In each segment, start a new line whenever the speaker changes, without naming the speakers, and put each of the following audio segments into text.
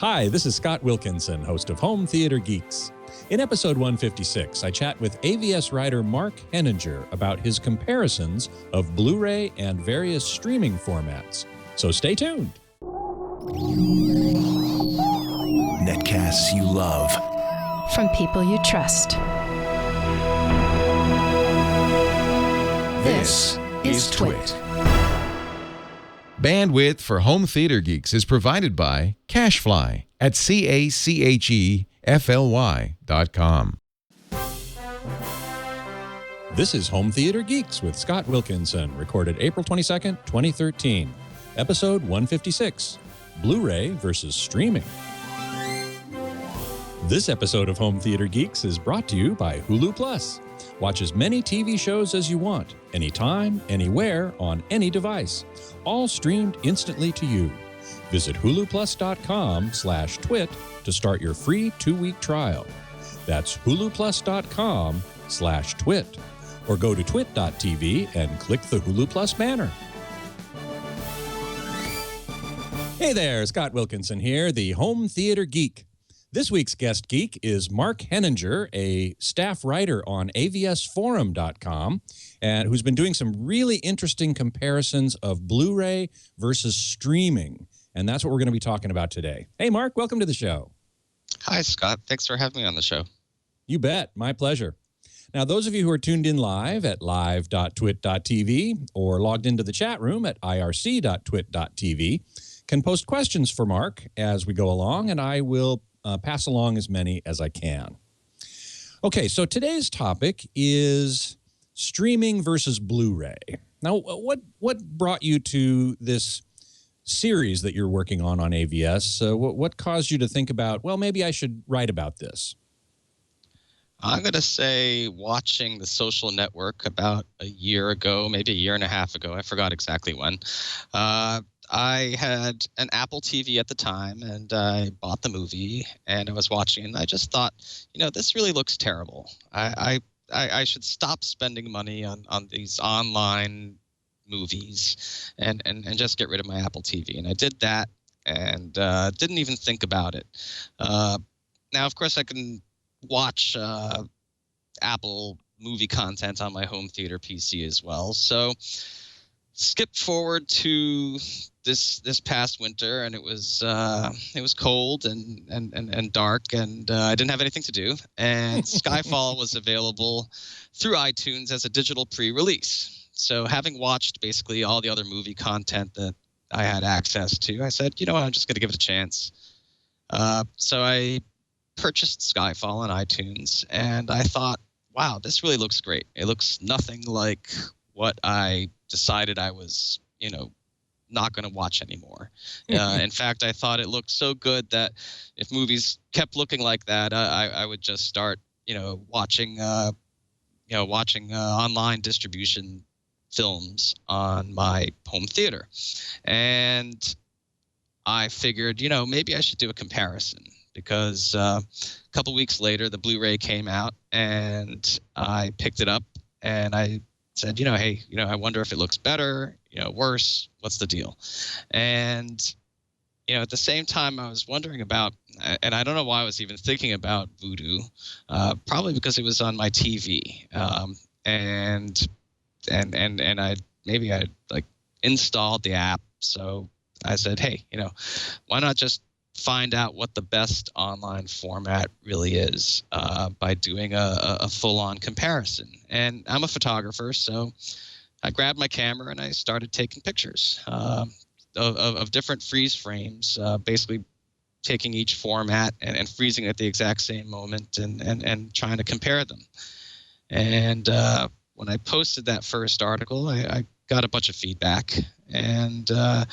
Hi, this is Scott Wilkinson, host of Home Theater Geeks. In episode 156, I chat with AVS writer Mark Henninger about his comparisons of Blu-ray and various streaming formats. So stay tuned.
Netcasts you love.
From people you trust.
This is Twit.
Bandwidth for Home Theater Geeks is provided by CacheFly at CacheFly.com.
This is Home Theater Geeks with Scott Wilkinson, recorded April 22nd, 2013. Episode 156, Blu-ray versus streaming. This episode of Home Theater Geeks is brought to you by Hulu Plus. Watch as many TV shows as you want, anytime, anywhere, on any device. All streamed instantly to you. Visit huluplus.com/twit to start your free 2-week trial. That's huluplus.com/twit. Or go to twit.tv and click the Hulu Plus banner. Hey there, Scott Wilkinson here, the Home Theater Geek. This week's guest geek is Mark Henninger, a staff writer on avsforum.com, and who's been doing some really interesting comparisons of Blu-ray versus streaming. And that's what we're going to be talking about today. Hey, Mark, welcome to the show.
Hi, Scott. Thanks for having me on the show.
You bet. My pleasure. Now, those of you who are tuned in live at live.twit.tv or logged into the chat room at irc.twit.tv can post questions for Mark as we go along, and I will pass along as many as I can. Okay, so today's topic is streaming versus Blu-ray. Now, what brought you to this series that you're working on AVS? What caused you to think about, well, maybe I should write about this?
I'm going to say watching The Social Network about a year ago, maybe a year and a half ago. I forgot exactly when. I had an Apple TV at the time, and I bought the movie, and I was watching it, and I just thought, this really looks terrible. I should stop spending money on these online movies and just get rid of my Apple TV. And I did that and didn't even think about it. Now, of course, I can watch Apple movie content on my home theater PC as well. So skip forward to this past winter, and it was cold and dark, and I didn't have anything to do. And Skyfall was available through iTunes as a digital pre-release. So having watched basically all the other movie content that I had access to, I said, you know what, I'm just going to give it a chance. So I purchased Skyfall on iTunes, and I thought, wow, this really looks great. It looks nothing like what I decided I was, not going to watch anymore. In fact, I thought it looked so good that if movies kept looking like that, I would just start, watching online distribution films on my home theater. And I figured, maybe I should do a comparison, because a couple weeks later, the Blu-ray came out, and I picked it up, and I said, hey, I wonder if it looks better, worse, what's the deal? And, at the same time, I was wondering about, and I don't know why I was even thinking about Vudu, probably because it was on my TV. And I installed the app. So I said, hey, why not just find out what the best online format really is by doing a full-on comparison. And I'm a photographer, so I grabbed my camera and I started taking pictures of different freeze frames, basically taking each format and freezing at the exact same moment and trying to compare them. And when I posted that first article, I got a bunch of feedback, and I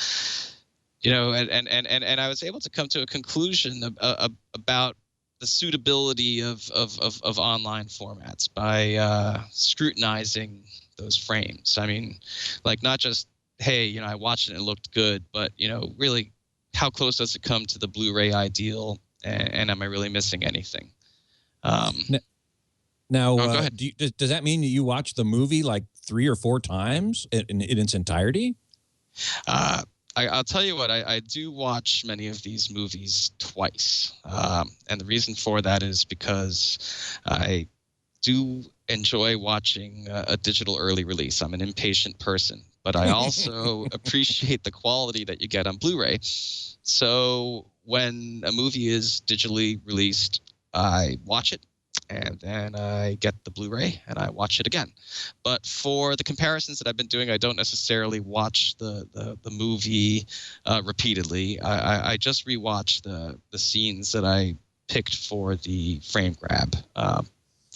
was able to come to a conclusion about the suitability of online formats by scrutinizing those frames. I mean, like, not just, hey, I watched it and it looked good, but, really, how close does it come to the Blu-ray ideal, and am I really missing anything?
Now,
go ahead.
Does that mean that you watch the movie like 3 or 4 times in its entirety?
I I'll tell you what, I do watch many of these movies twice. And the reason for that is because I do enjoy watching a digital early release. I'm an impatient person, but I also appreciate the quality that you get on Blu-ray. So when a movie is digitally released, I watch it, and then I get the Blu-ray and I watch it again. But for the comparisons that I've been doing, I don't necessarily watch the movie repeatedly. I just rewatch the scenes that I picked for the frame grab.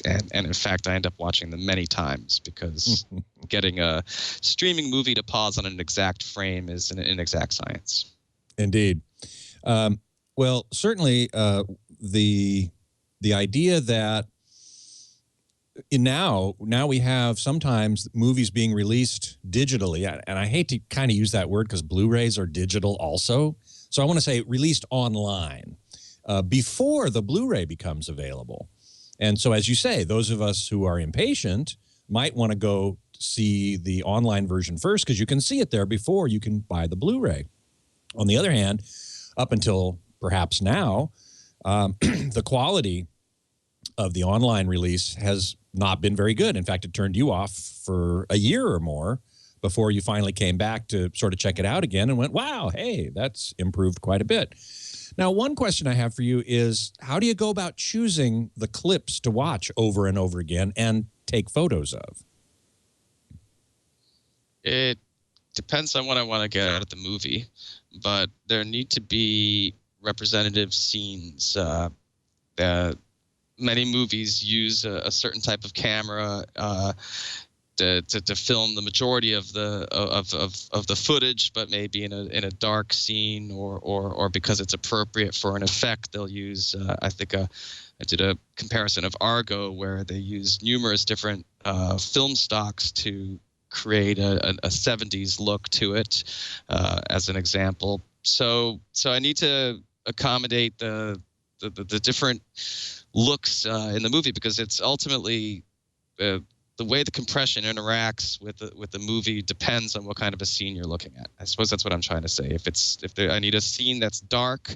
And in fact, I end up watching them many times because getting a streaming movie to pause on an exact frame is an inexact science.
Indeed. Well, certainly the idea that now we have sometimes movies being released digitally, and I hate to kind of use that word because Blu-rays are digital also. So I want to say released online before the Blu-ray becomes available. And so, as you say, those of us who are impatient might want to go see the online version first because you can see it there before you can buy the Blu-ray. On the other hand, up until perhaps now, the quality of the online release has not been very good. In fact, it turned you off for a year or more before you finally came back to sort of check it out again and went, wow, hey, that's improved quite a bit. Now, one question I have for you is, how do you go about choosing the clips to watch over and over again and take photos of?
It depends on what I want to get out of the movie, but there need to be representative scenes. Many movies use a certain type of camera to film the majority of the footage, but maybe in a dark scene or because it's appropriate for an effect, they'll use. I think I did a comparison of Argo where they used numerous different film stocks to create a 70s look to it, as an example. So I need to accommodate the different looks in the movie because it's ultimately the way the compression interacts with the movie depends on what kind of a scene you're looking at. I suppose that's what I'm trying to say. I need a scene that's dark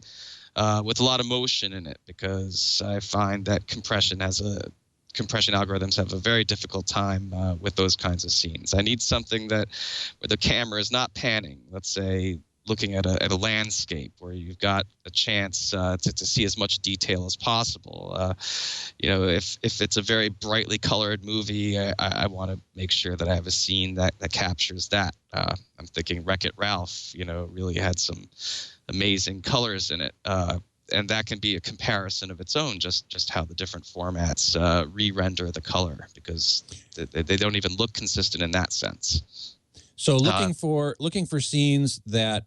with a lot of motion in it because I find that compression algorithms have a very difficult time with those kinds of scenes. I need something where the camera is not panning. Let's say looking at a landscape where you've got a chance to see as much detail as possible. If it's a very brightly colored movie, I want to make sure that I have a scene that captures that. I'm thinking Wreck-It Ralph, really had some amazing colors in it. And that can be a comparison of its own, just how the different formats re-render the color because they don't even look consistent in that sense.
So looking for scenes that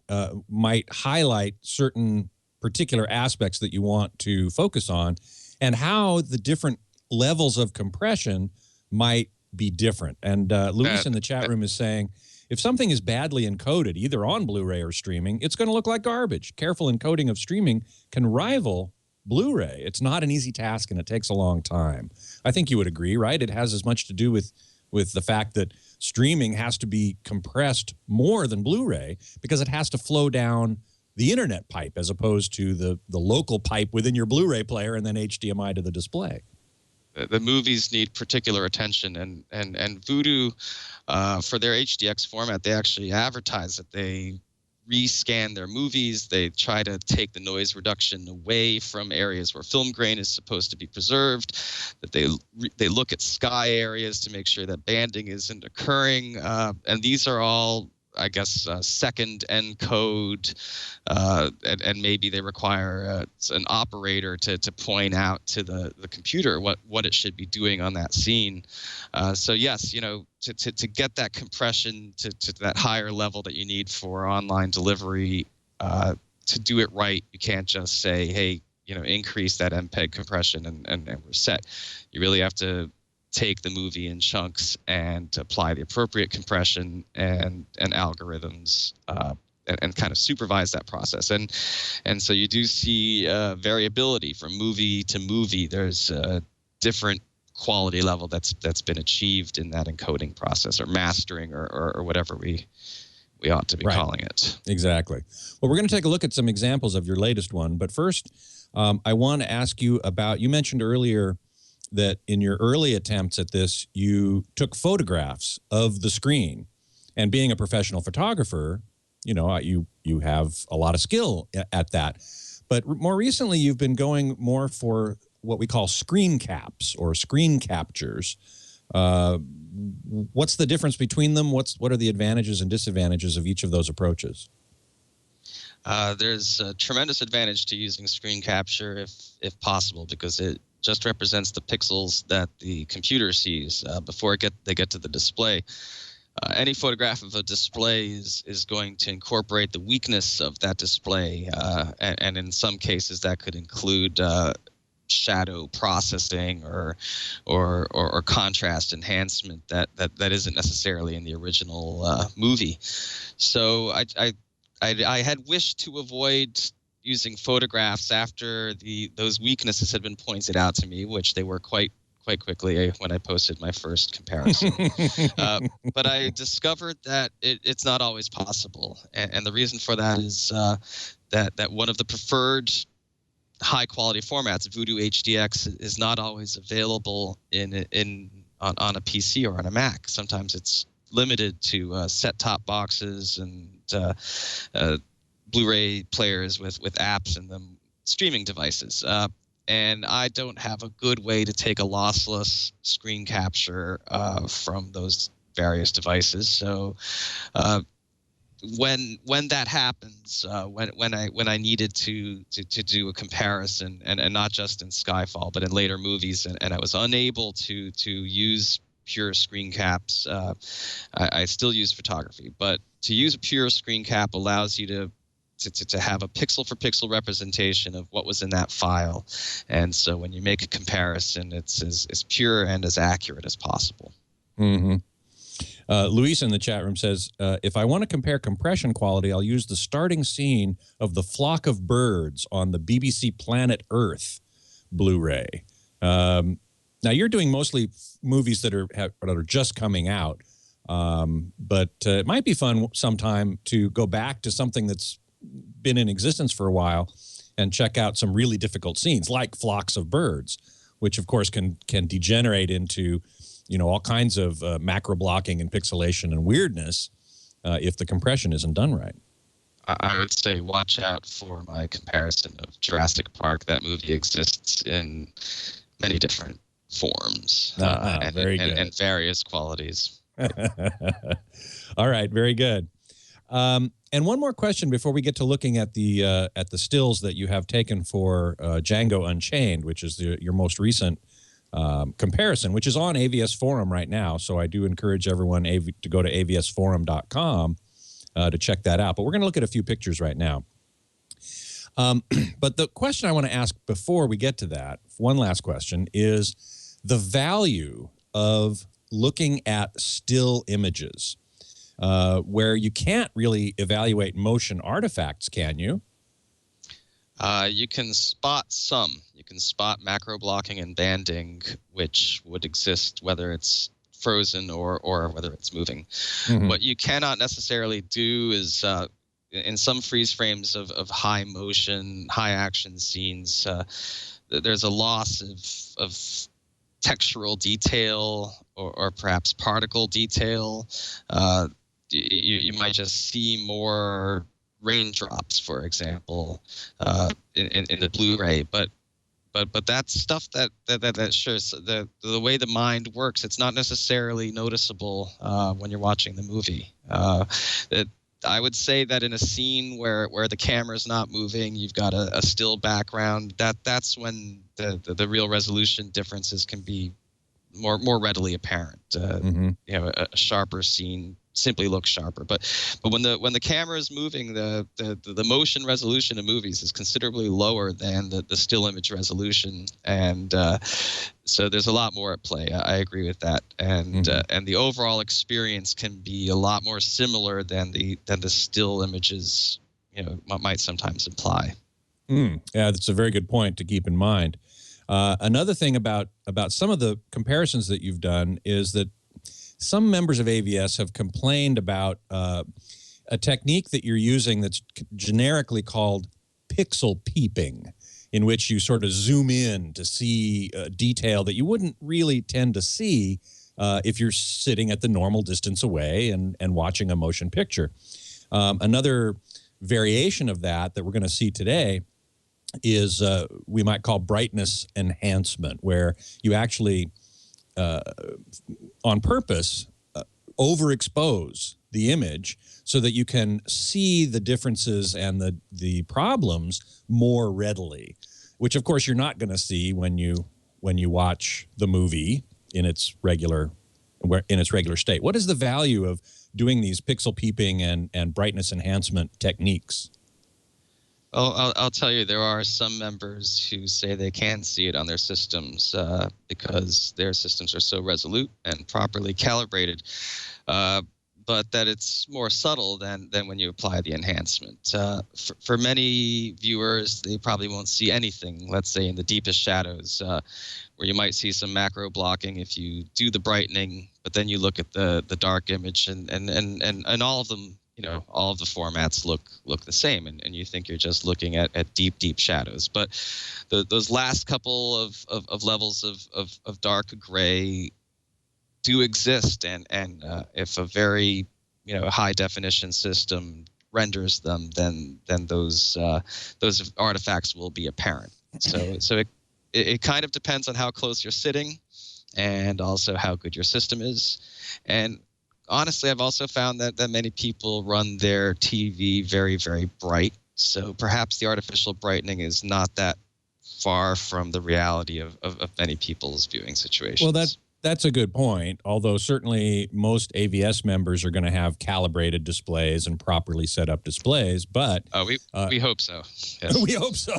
might highlight certain particular aspects that you want to focus on and how the different levels of compression might be different. And Luis in the chat room is saying, if something is badly encoded, either on Blu-ray or streaming, it's going to look like garbage. Careful encoding of streaming can rival Blu-ray. It's not an easy task and it takes a long time. I think you would agree, right? It has as much to do with the fact that streaming has to be compressed more than Blu-ray because it has to flow down the internet pipe as opposed to the local pipe within your Blu-ray player and then HDMI to the display.
The movies need particular attention, and Vudu, for their HDX format, they actually advertise that they rescan their movies. They try to take the noise reduction away from areas where film grain is supposed to be preserved, that they look at sky areas to make sure that banding isn't occurring. And these are all, I guess, second encode, and maybe they require an operator to point out to the computer what it should be doing on that scene. So yes, to get that compression to that higher level that you need for online delivery, to do it right, you can't just say, hey, increase that MPEG compression and we're set. You really have to take the movie in chunks and apply the appropriate compression and algorithms and kind of supervise that process. And so you do see variability from movie to movie. There's a different quality level that's been achieved in that encoding process or mastering or whatever we we ought to be
Right.
calling it.
Exactly. Well, we're going to take a look at some examples of your latest one. But first, I want to ask you about, you mentioned earlier that in your early attempts at this, you took photographs of the screen. And being a professional photographer, you know, you have a lot of skill at that. But more recently, you've been going more for what we call screen caps or screen captures. What's the difference between them? What are the advantages and disadvantages of each of those approaches?
There's a tremendous advantage to using screen capture if possible, because it just represents the pixels that the computer sees before they get to the display. Any photograph of a display is going to incorporate the weakness of that display, and in some cases that could include shadow processing or contrast enhancement that isn't necessarily in the original movie. So I had wished to avoid using photographs after those weaknesses had been pointed out to me, which they were quite quickly when I posted my first comparison. But I discovered that it's not always possible, and the reason for that is that one of the preferred high quality formats, Voodoo HDX, is not always available on a PC or on a Mac. Sometimes it's limited to set-top boxes and Blu-ray players with apps in them, streaming devices. And I don't have a good way to take a lossless screen capture from those various devices. So when that happens, when I needed to do a comparison, and not just in Skyfall, but in later movies, and I was unable to use pure screen caps, I still use photography. But to use a pure screen cap allows you to have a pixel for pixel representation of what was in that file. And so when you make a comparison, it's as pure and as accurate as possible.
Mm-hmm. Luis in the chat room says, if I want to compare compression quality, I'll use the starting scene of the flock of birds on the BBC Planet Earth Blu-ray. Now, you're doing mostly movies that are just coming out, but it might be fun sometime to go back to something that's been in existence for a while and check out some really difficult scenes like flocks of birds, which of course can degenerate into, you know, all kinds of macro blocking and pixelation and weirdness if the compression isn't done right.
I would say watch out for my comparison of Jurassic Park. That movie exists in many different forms and various qualities.
All right, very good. And one more question before we get to looking at the stills that you have taken for Django Unchained, which is your most recent comparison, which is on AVS Forum right now. So I do encourage everyone to go to avsforum.com to check that out. But we're going to look at a few pictures right now. But the question I want to ask before we get to that, one last question, is the value of looking at still images. Where you can't really evaluate motion artifacts, can you?
You can spot some. You can spot macro blocking and banding, which would exist whether it's frozen or whether it's moving. Mm-hmm. What you cannot necessarily do is, in some freeze frames of high motion, high action scenes, there's a loss of textural detail or perhaps particle detail. You might just see more raindrops, for example, in the Blu-ray, but that's stuff that shows the way the mind works. It's not necessarily noticeable when you're watching the movie. I would say that in a scene where the camera's not moving, you've got a still background. That's when the real resolution differences can be more readily apparent. You know, a sharper scene simply looks sharper, but when the camera is moving, the motion resolution of movies is considerably lower than the still image resolution, and so there's a lot more at play. I agree with that, and the overall experience can be a lot more similar than the still images, you know, might sometimes imply.
Yeah, that's a very good point to keep in mind. Another thing about some of the comparisons that you've done is that some members of AVS have complained about a technique that you're using that's generically called pixel peeping, in which you sort of zoom in to see detail that you wouldn't really tend to see if you're sitting at the normal distance away and watching a motion picture. Another variation of that we're going to see today is we might call brightness enhancement, where you actually, on purpose, overexpose the image so that you can see the differences and the problems more readily, which of course you're not going to see when you watch the movie in its regular state. What is the value of doing these pixel peeping and brightness enhancement techniques?
Oh, I'll tell you, there are some members who say they can see it on their systems because their systems are so resolute and properly calibrated, but that it's more subtle than when you apply the enhancement. For many viewers, they probably won't see anything, let's say in the deepest shadows, where you might see some macro blocking if you do the brightening, but then you look at the dark image and all of them, all of the formats look the same, and you think you're just looking at deep shadows. But those last couple of levels of dark gray do exist, and if a very high definition system renders them, then those artifacts will be apparent. So it kind of depends on how close you're sitting, and also how good your system is. And honestly, I've also found that many people run their TV very, very bright. So perhaps the artificial brightening is not that far from the reality of many people's viewing situations.
Well, that's a good point, although certainly most AVS members are going to have calibrated displays and properly set up displays, but...
we hope so. Yes.
We hope so.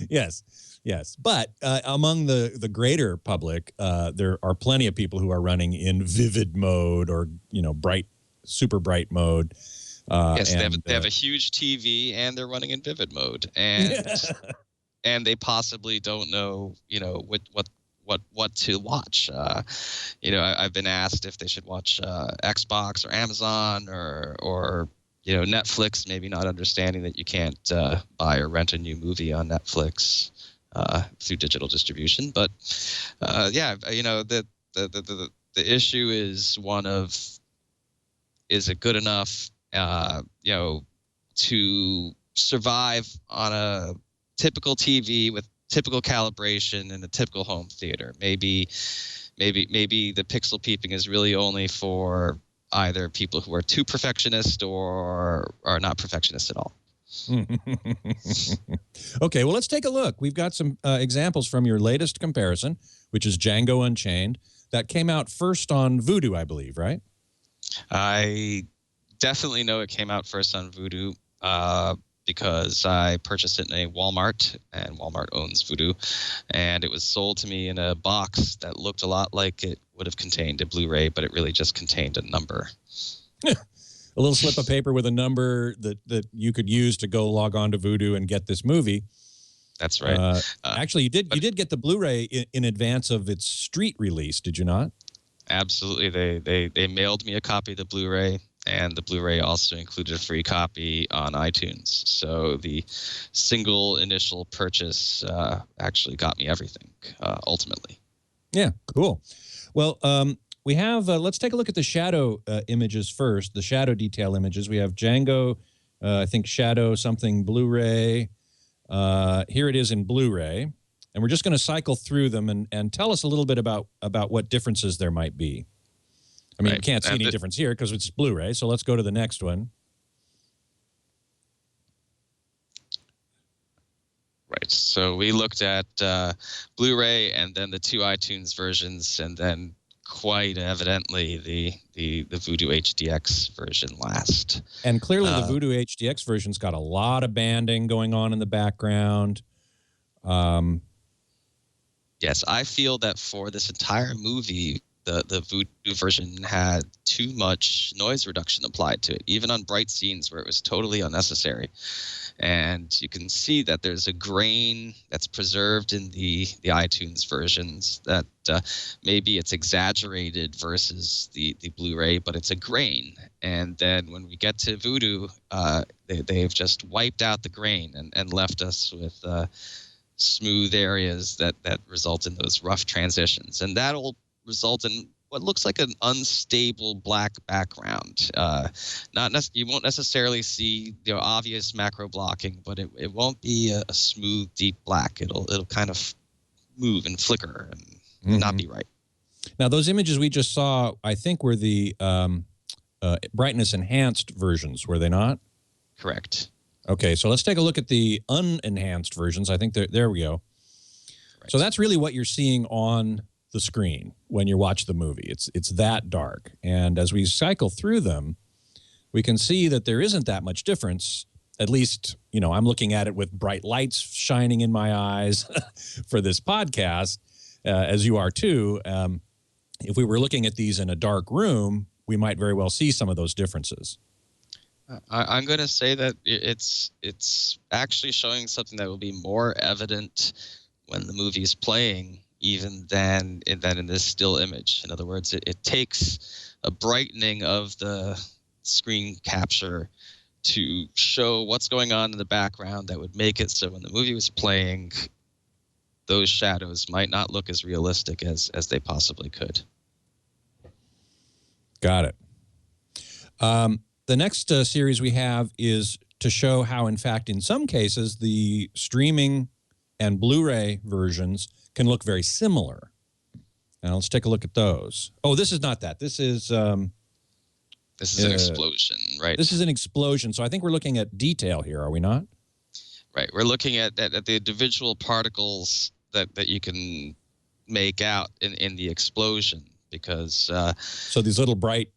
Yes. But among the greater public, there are plenty of people who are running in vivid mode or, super bright mode.
Yes, they have a huge TV and they're running in vivid mode, and they possibly don't know, what to watch. I've been asked if they should watch Xbox or Amazon or Netflix, maybe not understanding that you can't buy or rent a new movie on Netflix through digital distribution. But the issue is one of, is it good enough to survive on a typical TV with typical calibration in a typical home theater? Maybe the pixel peeping is really only for either people who are too perfectionist or are not perfectionists at all.
Okay, well, let's take a look. We've got some examples from your latest comparison, which is Django Unchained. That came out first on Vudu, I believe, right?
I definitely know it came out first on Vudu because I purchased it in a Walmart, and Walmart owns Vudu, and it was sold to me in a box that looked a lot like it would have contained a Blu-ray, but it really just contained a number.
A little slip of paper with a number that you could use to go log on to Vudu and get this movie.
That's right.
Actually, you did get the Blu-ray in advance of its street release, did you not?
Absolutely. They mailed me a copy of the Blu-ray, and the Blu-ray also included a free copy on iTunes. So the single initial purchase actually got me everything, ultimately.
Yeah, cool. Well, we have, let's take a look at the shadow images first, the shadow detail images. We have Django, I think Shadow something Blu-ray. Here it is in Blu-ray. And we're just going to cycle through them and tell us a little bit about what differences there might be. I mean, you can't see any difference here because it's Blu-ray, so let's go to the next one.
Right. So we looked at Blu-ray and then the two iTunes versions, and then quite evidently the Vudu HDX version last.
And clearly the Vudu HDX version's got a lot of banding going on in the background.
Yes, I feel that for this entire movie, the Voodoo version had too much noise reduction applied to it, even on bright scenes where it was totally unnecessary. And you can see that there's a grain that's preserved in the iTunes versions that maybe it's exaggerated versus the Blu-ray, but it's a grain. And then when we get to Voodoo, they've just wiped out the grain and left us with smooth areas that result in those rough transitions. And that'll result in what looks like an unstable black background. You won't necessarily see obvious macro blocking, but it won't be a smooth, deep black. It'll kind of move and flicker and not be right.
Now, those images we just saw, I think, were the brightness enhanced versions, were they not?
Correct.
Okay, so let's take a look at the unenhanced versions. I think there we go. Correct. So that's really what you're seeing on the screen when you watch the movie. It's that dark. And as we cycle through them, we can see that there isn't that much difference. At least, I'm looking at it with bright lights shining in my eyes for this podcast, as you are too. If we were looking at these in a dark room, we might very well see some of those differences.
I'm going to say that it's actually showing something that will be more evident when the movie is playing even than in this still image. In other words, it takes a brightening of the screen capture to show what's going on in the background that would make it so when the movie was playing, those shadows might not look as realistic as they possibly could.
Got it. The next series we have is to show how, in fact, in some cases, the streaming and Blu-ray versions can look very similar. Now let's take a look at those. Oh, this is not that. This is
an explosion, right?
This is an explosion. So I think we're looking at detail here, are we not?
Right. We're looking at the individual particles that you can make out in the explosion because.
So these little bright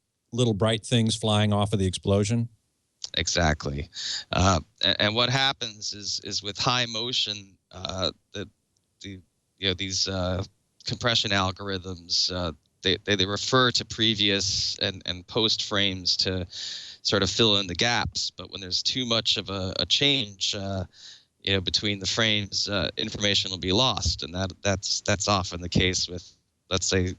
things flying off of the explosion.
Exactly. And what happens is with high motion, these compression algorithms, they refer to previous and post frames to sort of fill in the gaps. But when there's too much of a change, between the frames, information will be lost, and that's often the case with, let's say,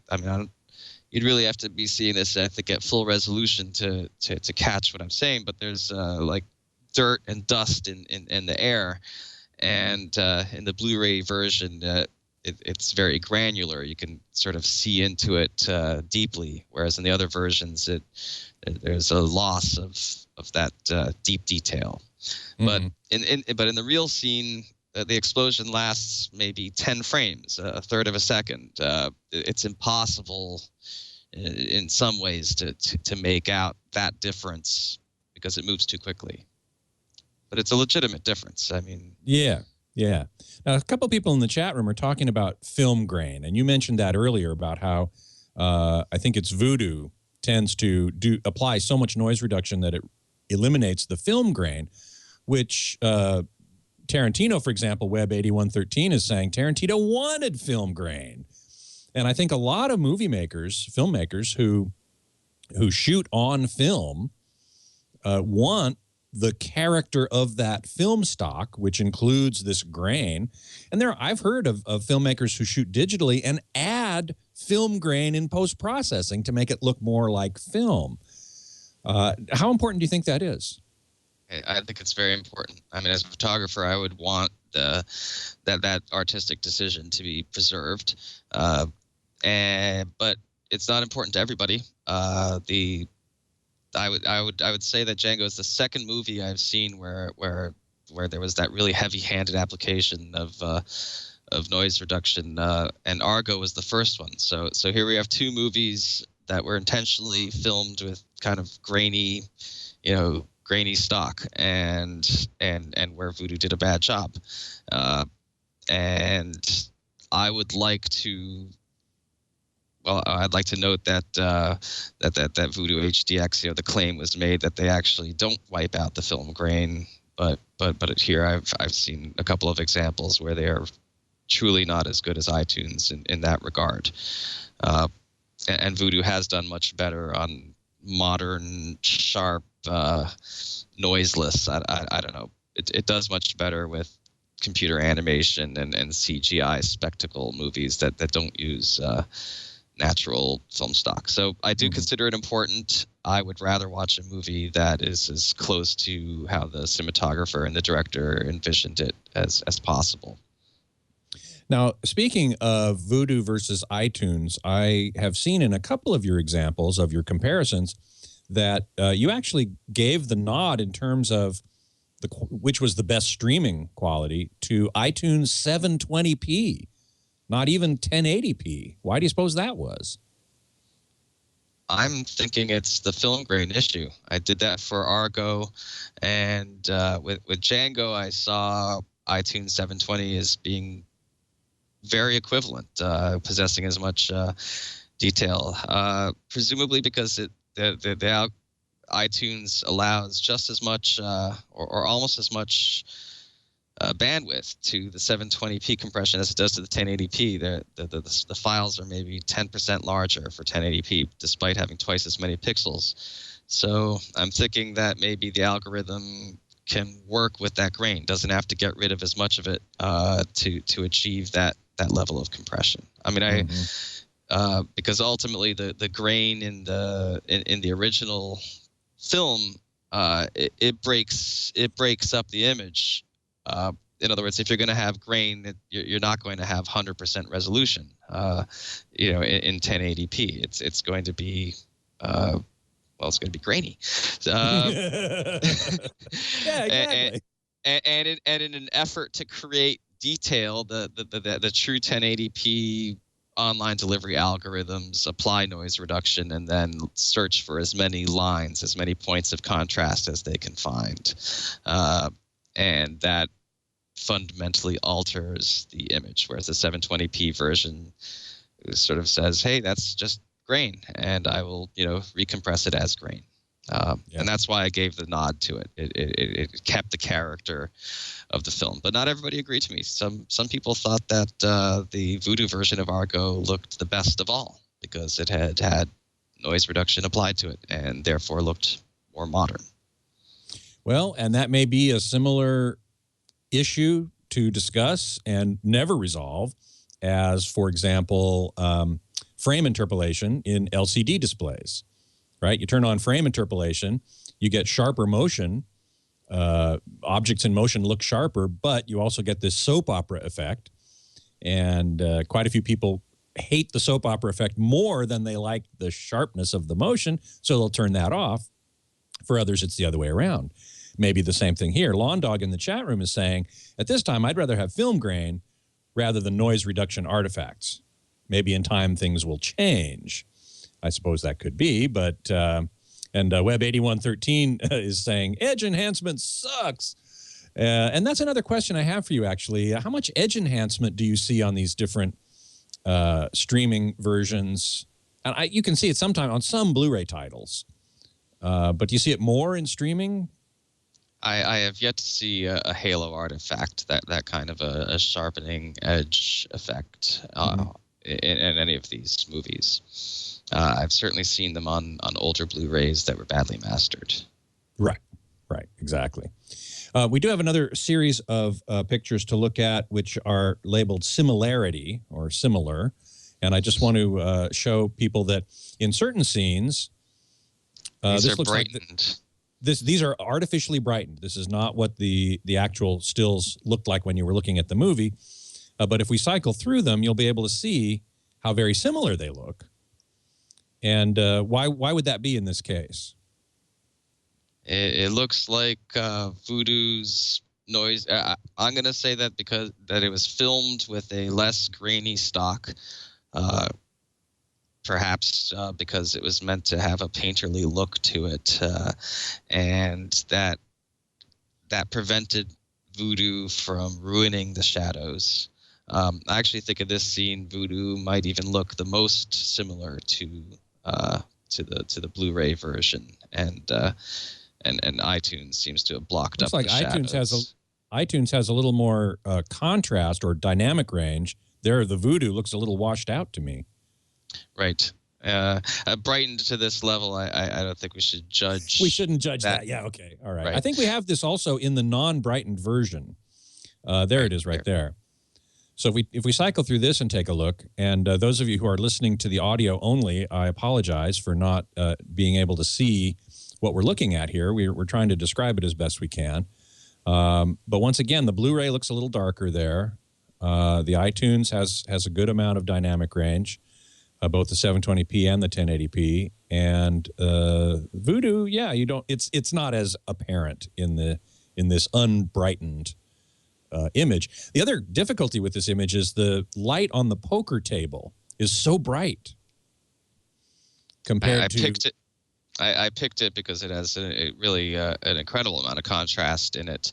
you'd really have to be seeing this, I think, at full resolution to catch what I'm saying. But there's like dirt and dust in the air, and in the Blu-ray version, it's very granular. You can sort of see into it deeply, whereas in the other versions, there's a loss of that deep detail. Mm-hmm. But in the real scene, the explosion lasts maybe 10 frames, a third of a second. It's impossible in some ways to make out that difference because it moves too quickly. But it's a legitimate difference.
Yeah. Now, a couple people in the chat room are talking about film grain, and you mentioned that earlier about how I think it's Voodoo tends to apply so much noise reduction that it eliminates the film grain, which Tarantino, for example, Web 8113 is saying Tarantino wanted film grain. And I think a lot of filmmakers who shoot on film want the character of that film stock, which includes this grain. And I've heard of filmmakers who shoot digitally and add film grain in post-processing to make it look more like film. How important do you think that is?
I think it's very important. As a photographer, I would want that artistic decision to be preserved. But it's not important to everybody. I would say that Django is the second movie I've seen where there was that really heavy-handed application of noise reduction, and Argo was the first one. So here we have two movies that were intentionally filmed with kind of grainy stock, and where Voodoo did a bad job. And I'd like to note that that Voodoo HDX, the claim was made that they actually don't wipe out the film grain, but here I've seen a couple of examples where they are truly not as good as iTunes in that regard. and Voodoo has done much better on modern, sharp, noiseless. I don't know. It does much better with computer animation and CGI spectacle movies that don't use natural film stock. So I do consider it important. I would rather watch a movie that is as close to how the cinematographer and the director envisioned it as possible.
Now, speaking of Vudu versus iTunes, I have seen in a couple of your examples of your comparisons that you actually gave the nod in terms of which was the best streaming quality to iTunes 720p, not even 1080p. Why do you suppose that was?
I'm thinking it's the film grain issue. I did that for Argo, and with Django, I saw iTunes 720 as being very equivalent, possessing as much detail, presumably because the iTunes allows just as much or almost as much bandwidth to the 720p compression as it does to the 1080p. The files are maybe 10% larger for 1080p, despite having twice as many pixels. So I'm thinking that maybe the algorithm can work with that grain, doesn't have to get rid of as much of it to achieve that level of compression. I mean, because ultimately the grain in the original film it breaks up the image. In other words, if you're going to have grain, you're not going to have 100% resolution. In 1080p, it's going to be it's going to be grainy.
Yeah, exactly.
And in an effort to create detail, the true 1080p online delivery algorithms apply noise reduction and then search for as many lines, as many points of contrast as they can find. And that fundamentally alters the image, whereas the 720p version sort of says, hey, that's just grain, and I will recompress it as grain. And that's why I gave the nod to it. It kept the character of the film, but not everybody agreed to me. Some people thought that the Voodoo version of Argo looked the best of all because it had noise reduction applied to it and therefore looked more modern.
Well, and that may be a similar issue to discuss and never resolve as, for example, frame interpolation in LCD displays, right? You turn on frame interpolation, you get sharper motion, objects in motion look sharper, but you also get this soap opera effect. And quite a few people hate the soap opera effect more than they like the sharpness of the motion, so they'll turn that off. For others, it's the other way around. Maybe the same thing here. Lawn Dog in the chat room is saying, at this time, I'd rather have film grain rather than noise reduction artifacts. Maybe in time things will change. I suppose that could be, but and Web8113 is saying edge enhancement sucks. And that's another question I have for you, actually. How much edge enhancement do you see on these different streaming versions? And you can see it sometimes on some Blu-ray titles, but do you see it more in streaming?
I have yet to see a halo artifact, that kind of a sharpening edge effect in any of these movies. I've certainly seen them on older Blu-rays that were badly mastered.
Right, exactly. We do have another series of pictures to look at, which are labeled similarity or similar. And I just want to show people that in certain scenes,
these
this
are
looks
brightened.
These are artificially brightened. This is not what the actual stills looked like when you were looking at the movie. But if we cycle through them, you'll be able to see how very similar they look. And why would that be in this case?
It looks like Voodoo's noise. I'm going to say that because it was filmed with a less grainy stock, perhaps because it was meant to have a painterly look to it, and that prevented Voodoo from ruining the shadows. I actually think in this scene, Voodoo might even look the most similar to the Blu-ray version, and iTunes seems to have blocked
Looks
up
like
the shadows.
iTunes has a little more contrast or dynamic range. There, the Voodoo looks a little washed out to me.
Right. brightened to this level, I don't think we should judge.
We shouldn't judge that. Yeah, okay. All right.
Right.
I think we have this also in the non-brightened version. There it is right there. So if we cycle through this and take a look, and those of you who are listening to the audio only, I apologize for not being able to see what we're looking at here. We're trying to describe it as best we can. But once again, the Blu-ray looks a little darker there. The iTunes has a good amount of dynamic range, both the 720p and the 1080p. And Vudu, yeah, you don't. It's not as apparent in this unbrightened image. The other difficulty with this image is the light on the poker table is so bright compared to.
I picked it because it has really an incredible amount of contrast in it,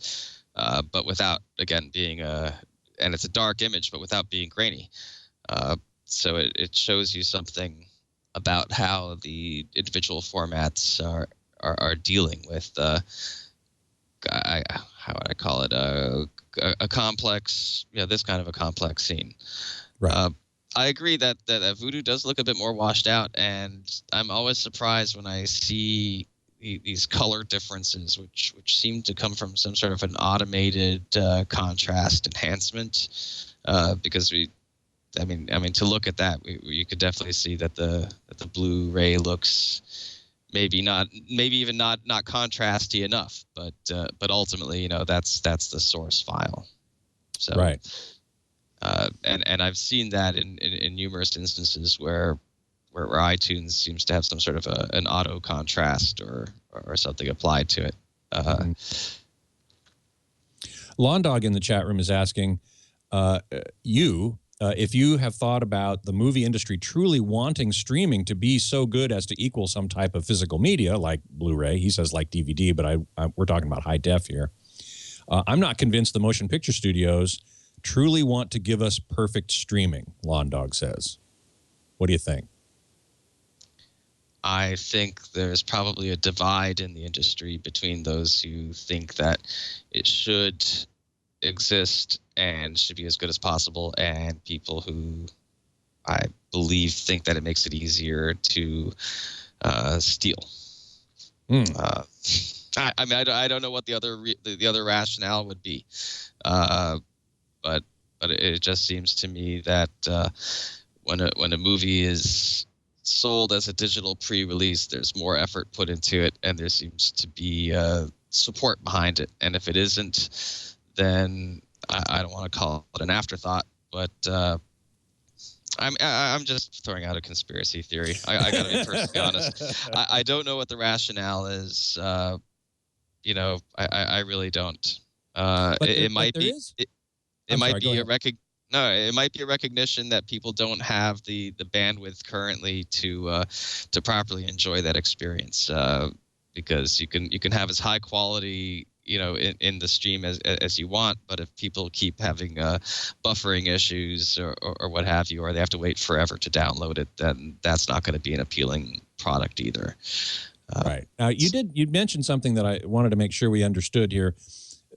but without, again, being and it's a dark image, but without being grainy. So it shows you something about how the individual formats are dealing with how would I call it, a complex, this kind of a complex scene.
Right.
I agree that Vudu does look a bit more washed out, and I'm always surprised when I see these color differences, which seem to come from some sort of an automated contrast enhancement. Because I mean, to look at that, you could definitely see that the Blu-ray looks maybe even not contrasty enough, but ultimately, that's the source file. So
right.
And I've seen that in numerous instances where iTunes seems to have some sort of an auto contrast or something applied to it.
Lawn Dog in the chat room is asking if you have thought about the movie industry truly wanting streaming to be so good as to equal some type of physical media like Blu-ray. He says like DVD, but we're talking about high def here. I'm not convinced the motion picture studios truly want to give us perfect streaming, Lawn Dog says. What do you think?
I think there's probably a divide in the industry between those who think that it should exist and should be as good as possible, and people who I believe think that it makes it easier to steal. I mean, I don't know what the other rationale would be, but it just seems to me that when a movie is sold as a digital pre-release, there's more effort put into it, and there seems to be support behind it. And if it isn't, then I don't want to call it an afterthought, but I'm just throwing out a conspiracy theory. I got to be perfectly honest. I don't know what the rationale is. I really don't. It might be a recognition that people don't have the bandwidth currently to properly enjoy that experience, because you can have as high quality in the stream as you want, but if people keep having buffering issues or what have you, or they have to wait forever to download it, then that's not going to be an appealing product either.
Right. Now, you mentioned something that I wanted to make sure we understood here.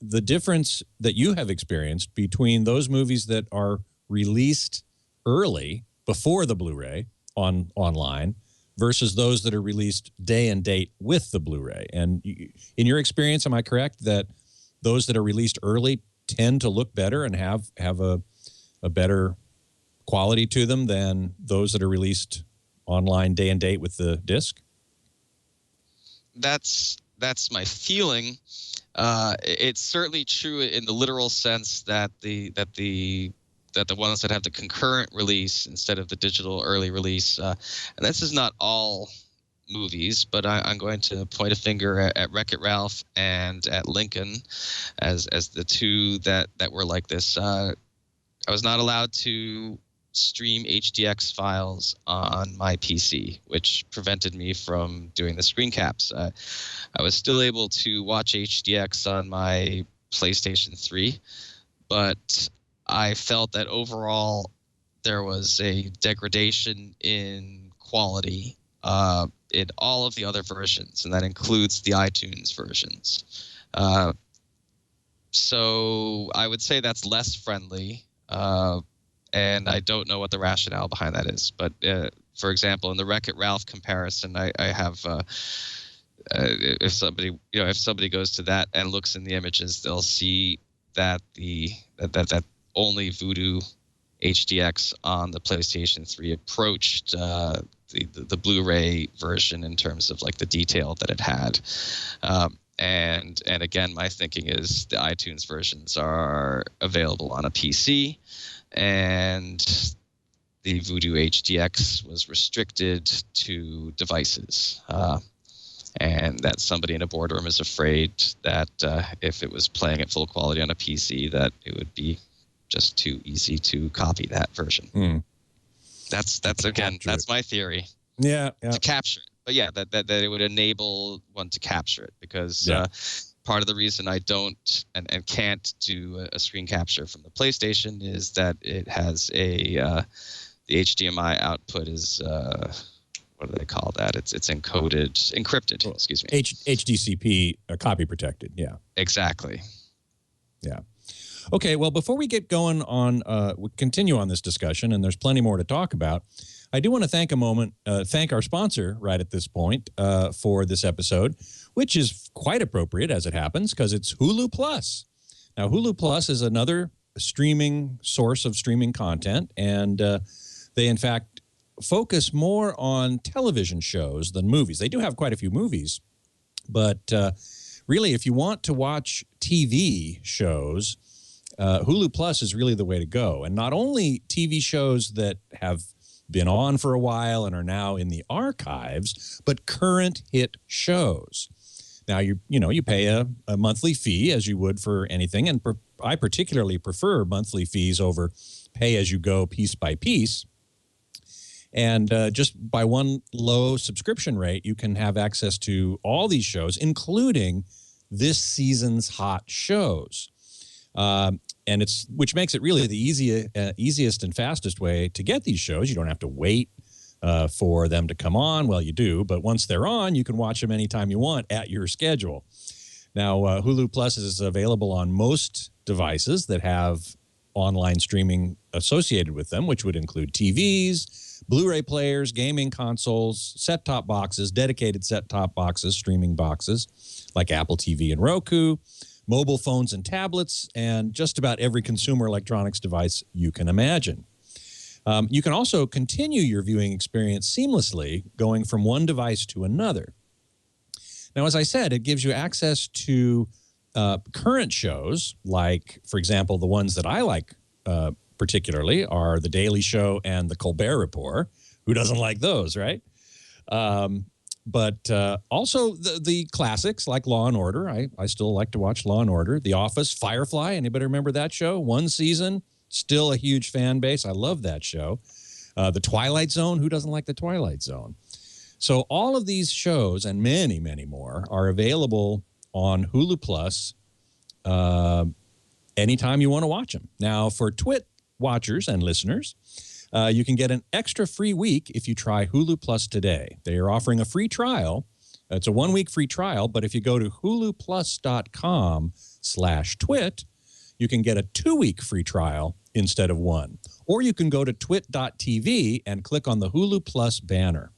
The difference that you have experienced between those movies that are released early before the Blu-ray online versus those that are released day and date with the Blu-ray. And in your experience, am I correct that those that are released early tend to look better and have a better quality to them than those that are released online day and date with the disc?
That's my feeling. It's certainly true in the literal sense that the ones that have the concurrent release instead of the digital early release, and this is not all movies, but I'm going to point a finger at Wreck-It Ralph and at Lincoln as the two that were like this. I was not allowed to stream HDX files on my PC, which prevented me from doing the screen caps. I was still able to watch HDX on my PlayStation 3, but I felt that overall there was a degradation in quality in all of the other versions, and that includes the iTunes versions. So I would say that's less friendly, and I don't know what the rationale behind that is. But for example, in the Wreck-It Ralph comparison, I have if somebody goes to that and looks in the images, they'll see that that only Voodoo HDX on the PlayStation 3 approached the Blu-ray version in terms of like the detail that it had. And again, my thinking is the iTunes versions are available on a PC, and the Voodoo HDX was restricted to devices. And that somebody in a boardroom is afraid that if it was playing at full quality on a PC, that it would be just too easy to copy that version. That's my theory.
Yeah.
To capture it. But yeah, that it would enable one to capture it, because part of the reason I don't and can't do a screen capture from the PlayStation is that it has the HDMI output is what do they call that? It's encrypted. Excuse me.
HDCP, copy protected. Yeah.
Exactly.
Yeah. Okay. Well, before we get going on, we'll continue on this discussion, and there's plenty more to talk about. I do want to thank our sponsor right at this point for this episode, which is quite appropriate as it happens, because it's Hulu Plus. Now, Hulu Plus is another streaming source of streaming content, and they, in fact, focus more on television shows than movies. They do have quite a few movies, but really, if you want to watch TV shows, Hulu Plus is really the way to go. And not only TV shows that have been on for a while and are now in the archives, but current hit shows. Now, you pay a monthly fee as you would for anything, and I particularly prefer monthly fees over pay-as-you-go piece by piece. And just by one low subscription rate, you can have access to all these shows, including this season's hot shows. And which makes it really the easiest and fastest way to get these shows. You don't have to wait for them to come on. Well, you do, but once they're on, you can watch them anytime you want at your schedule. Now, Hulu Plus is available on most devices that have online streaming associated with them, which would include TVs, Blu-ray players, gaming consoles, set-top boxes, dedicated set-top boxes, streaming boxes like Apple TV and Roku, mobile phones and tablets, and just about every consumer electronics device you can imagine. You can also continue your viewing experience seamlessly, going from one device to another. Now, as I said, it gives you access to current shows, like, for example, the ones that I like particularly are The Daily Show and The Colbert Report. Who doesn't like those, right? But also the classics like Law and Order. I still like to watch Law and Order. The Office, Firefly. Anybody remember that show? One season, still a huge fan base. I love that show. The Twilight Zone. Who doesn't like The Twilight Zone? So all of these shows and many, many more are available on Hulu Plus anytime you want to watch them. Now, for Twit watchers and listeners, you can get an extra free week if you try Hulu Plus today. They are offering a free trial. It's a 1-week free trial, but if you go to huluplus.com/twit, you can get a 2-week free trial instead of one. Or you can go to twit.tv and click on the Hulu Plus banner.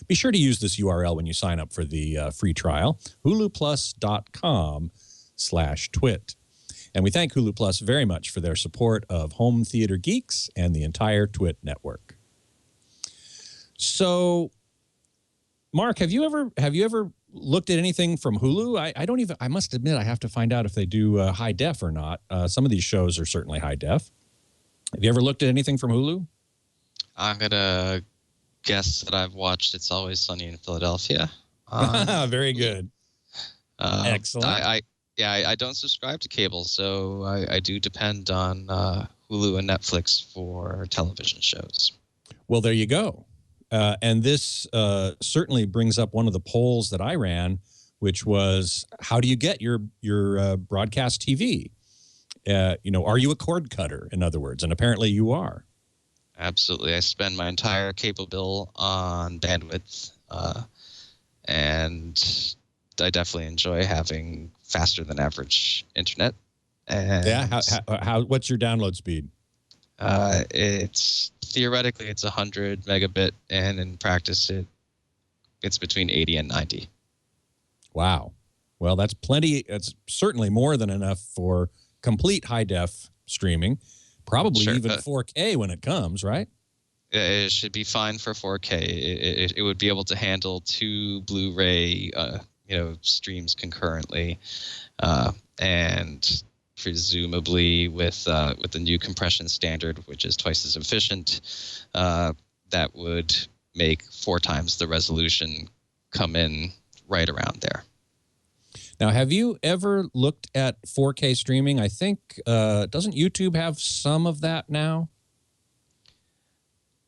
Be sure to use this URL when you sign up for the free trial, huluplus.com/twit. And we thank Hulu Plus very much for their support of Home Theater Geeks and the entire Twit network. So, Mark, have you ever looked at anything from Hulu? I must admit, I have to find out if they do high def or not. Some of these shows are certainly high def. Have you ever looked at anything from Hulu?
I'm gonna guess that I've watched It's Always Sunny in Philadelphia.
Very good. Excellent.
I don't subscribe to cable, so I do depend on Hulu and Netflix for television shows.
Well, there you go. And this certainly brings up one of the polls that I ran, which was, how do you get your broadcast TV? Are you a cord cutter, in other words? And apparently you are.
Absolutely. I spend my entire cable bill on bandwidth, and I definitely enjoy having faster than average internet. And
yeah. What's your download speed?
It's theoretically it's 100 megabit, and in practice it's between 80 and 90.
Wow. Well, that's plenty. It's certainly more than enough for complete high def streaming, probably
Sure,
even 4K when it comes, right?
It should be fine for 4K. It would be able to handle 2 Blu-ray streams concurrently, and presumably with the new compression standard, which is twice as efficient, that would make 4 times the resolution come in right around there.
Now, have you ever looked at 4K streaming? I think, doesn't YouTube have some of that now?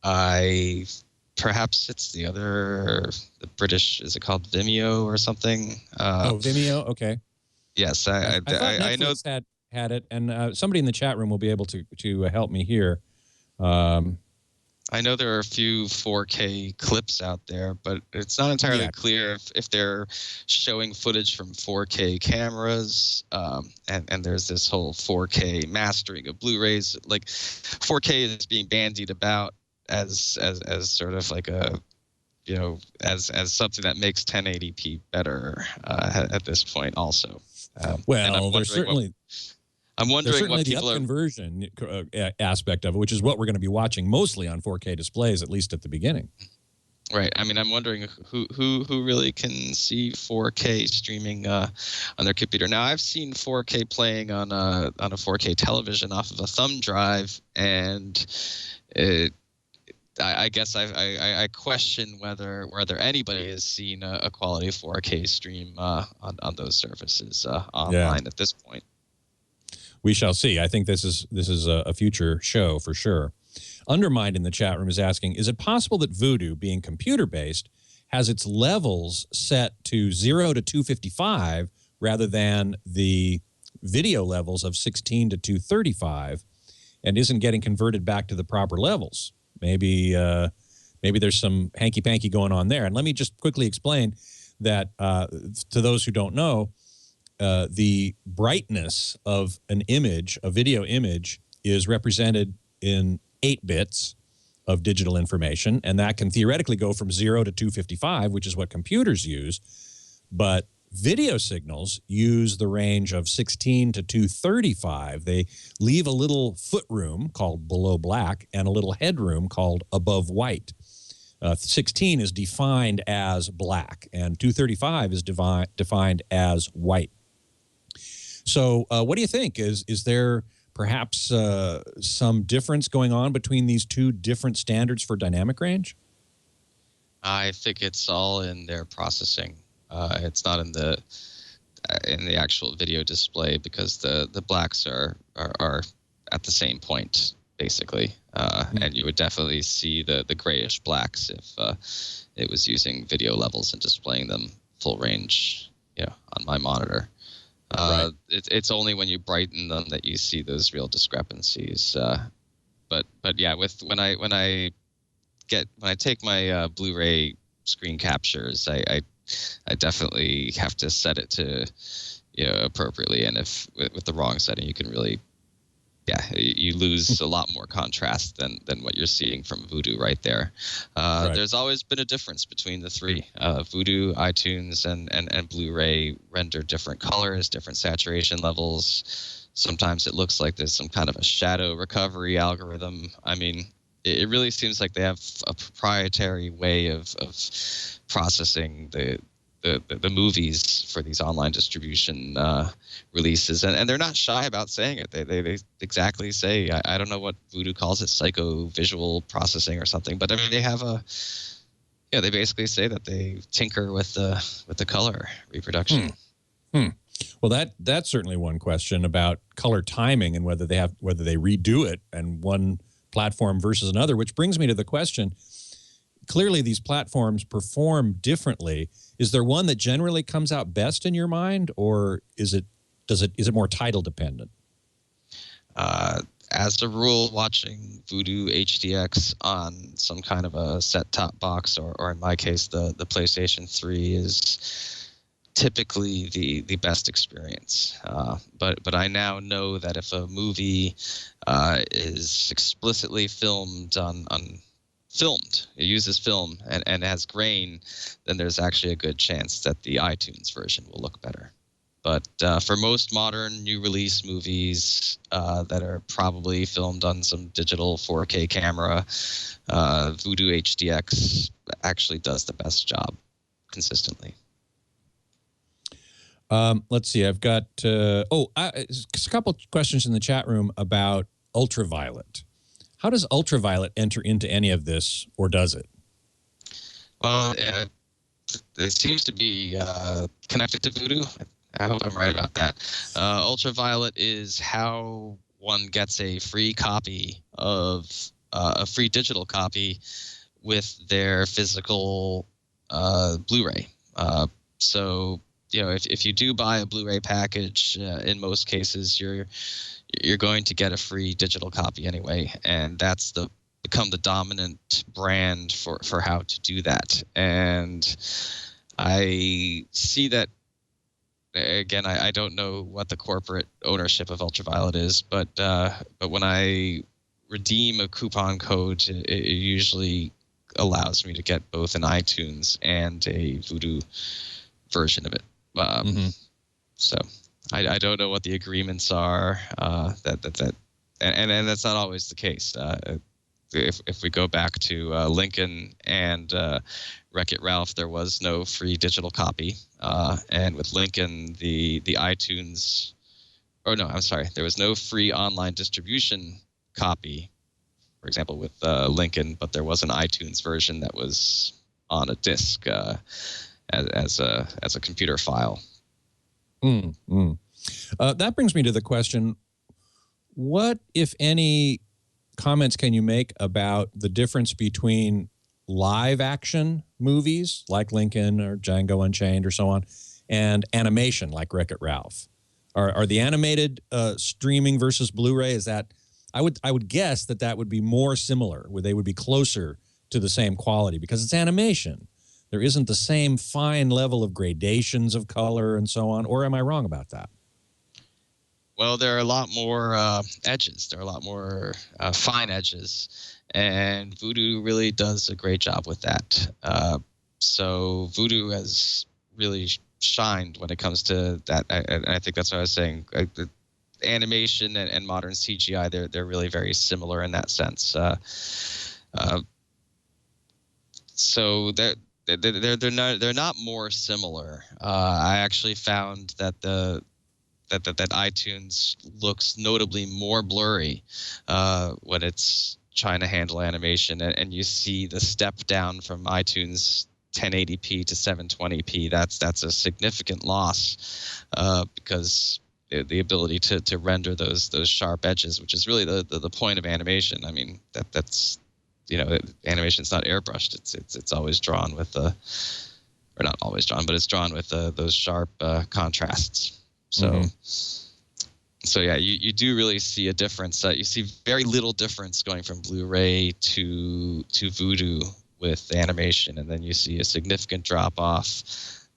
Perhaps it's the British, is it called Vimeo or something?
Vimeo? Okay.
Yes,
I thought
I know.
Netflix had it, and somebody in the chat room will be able to help me here.
I know there are a few 4K clips out there, but it's not entirely clear if they're showing footage from 4K cameras, and there's this whole 4K mastering of Blu-rays. Like 4K is being bandied about as sort of like a, as something that makes 1080p better at this point also.
Well, there's certainly...
I'm wondering what
the
people
up-conversion aspect of it, which is what we're going to be watching mostly on 4K displays, at least at the beginning.
Right. I mean, I'm wondering who really can see 4K streaming on their computer. Now, I've seen 4K playing on a 4K television off of a thumb drive, and I guess I question whether anybody has seen a quality 4K stream on those services online at this point.
We shall see. I think this is a future show for sure. Undermined in the chat room is asking, is it possible that Vudu, being computer-based, has its levels set to 0 to 255 rather than the video levels of 16 to 235 and isn't getting converted back to the proper levels? Maybe there's some hanky-panky going on there. And let me just quickly explain that to those who don't know, the brightness of an image, a video image, is represented in 8 bits of digital information, and that can theoretically go from 0 to 255, which is what computers use. But video signals use the range of 16 to 235. They leave a little foot room called below black and a little headroom called above white. 16 is defined as black, and 235 is defined as white. So what do you think? Is there perhaps some difference going on between these two different standards for dynamic range?
I think it's all in their processing. It's not in the actual video display, because the blacks are at the same point basically, and you would definitely see the grayish blacks if it was using video levels and displaying them full range, on my monitor.
Right.
It's only when you brighten them that you see those real discrepancies. But yeah, when I take my Blu-ray screen captures, I definitely have to set it to appropriately, and if with the wrong setting, you can really you lose a lot more contrast than what you're seeing from Vudu right there. Right. There's always been a difference between the three. Vudu, iTunes, and Blu-ray render different colors, different saturation levels. Sometimes it looks like there's some kind of a shadow recovery algorithm. I mean, it really seems like they have a proprietary way of processing the movies for these online distribution releases, and they're not shy about saying it. They exactly say, I don't know what Vudu calls it, psycho-visual processing or something, but I mean they have they basically say that they tinker with the color reproduction.
Well, that's certainly one question about color timing and whether they redo it and one platform versus another, which brings me to the question. Clearly, these platforms perform differently. Is there one that generally comes out best in your mind, or is it more title dependent?
As a rule, watching Vudu HDX on some kind of a set-top box, or in my case, the PlayStation 3, typically the best experience. But I now know that if a movie is explicitly filmed it uses film and has grain, then there's actually a good chance that the iTunes version will look better. But for most modern new release movies that are probably filmed on some digital 4K camera, Vudu HDX actually does the best job consistently.
Let's see. I've got a couple questions in the chat room about ultraviolet. How does ultraviolet enter into any of this, or does it?
Well, it seems to be connected to Vudu. I hope I'm right about that. Ultraviolet is how one gets a free copy of a free digital copy with their physical Blu-ray. So if you do buy a Blu-ray package, in most cases you're going to get a free digital copy anyway, and that's become the dominant brand for how to do that. And I see that. Again, I don't know what the corporate ownership of Ultraviolet is, but when I redeem a coupon code, it usually allows me to get both an iTunes and a Vudu version of it. So I don't know what the agreements are. And that's not always the case. If we go back to Lincoln and Wreck-It Ralph, there was no free digital copy. And with Lincoln, the iTunes, there was no free online distribution copy, for example, with Lincoln, but there was an iTunes version that was on a disc as a computer file.
That brings me to the question, what, if any, comments can you make about the difference between live action movies like Lincoln or Django Unchained or so on, and animation like Wreck-It Ralph? Are the animated streaming versus Blu-ray, is that, I would guess that would be more similar, where they would be closer to the same quality because it's animation. There isn't the same fine level of gradations of color and so on, or am I wrong about that?
Well, there are a lot more edges. There are a lot more fine edges, and Vudu really does a great job with that. So Vudu has really shined when it comes to that, and I think that's what I was saying. The animation and modern CGI, they're really very similar in that sense. So they're not more similar. I actually found that that iTunes looks notably more blurry when it's trying to handle animation, and you see the step down from iTunes 1080p to 720p. That's a significant loss because the ability to render those sharp edges, which is really the point of animation. I mean, that's animation's not airbrushed. It's always drawn with or not always drawn, but it's drawn with those sharp contrasts. So, So yeah, you do really see a difference. You see very little difference going from Blu-ray to Vudu with animation, and then you see a significant drop off,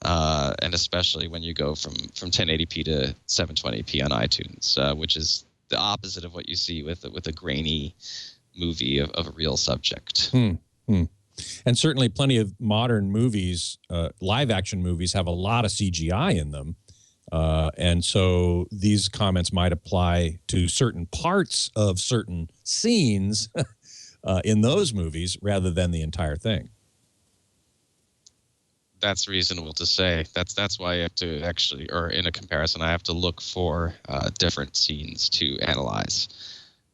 and especially when you go from 1080p to 720p on iTunes, which is the opposite of what you see with a grainy movie of a real subject.
And certainly plenty of modern movies, live action movies, have a lot of CGI in them. And so these comments might apply to certain parts of certain scenes in those movies rather than the entire thing.
That's reasonable to say. That's why you have to actually, or in a comparison, I have to look for different scenes to analyze.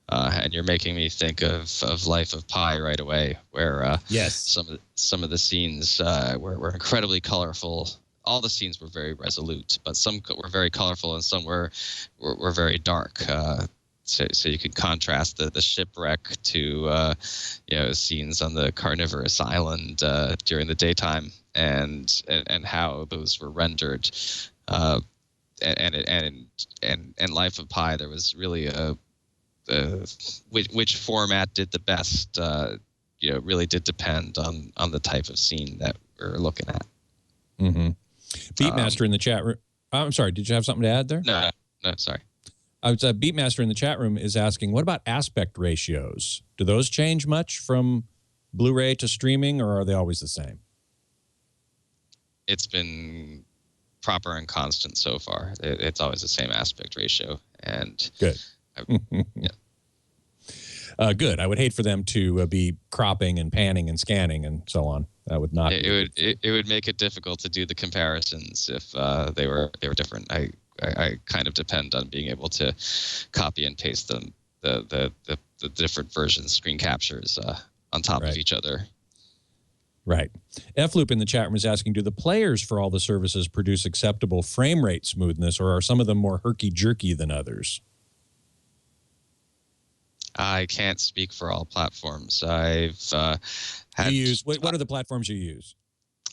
And you're making me think of Life of Pi right away, where
yes,
some of the scenes were incredibly colorful. All the scenes were very resolute, but some were very colorful and some were very dark. So you could contrast the shipwreck to scenes on the carnivorous island during the daytime, and how those were rendered. And Life of Pi, there was really which format did the best. Really did depend on the type of scene that we're looking at.
Beatmaster in the chat room. I'm sorry, did you have something to add there?
No, sorry.
Beatmaster in the chat room is asking, what about aspect ratios? Do those change much from Blu-ray to streaming, or are they always the same?
It's been proper and constant so far. It's always the same aspect ratio. And
good.
Yeah.
Good. I would hate for them to be cropping and panning and scanning and so on. That would not.
It would make it difficult to do the comparisons if they were different. I kind of depend on being able to copy and paste them the different versions, screen captures on top of each other.
Right. F-Loop in the chat room is asking, do the players for all the services produce acceptable frame rate smoothness, or are some of them more herky-jerky than others?
I can't speak for all platforms. I've had...
What are the platforms you use?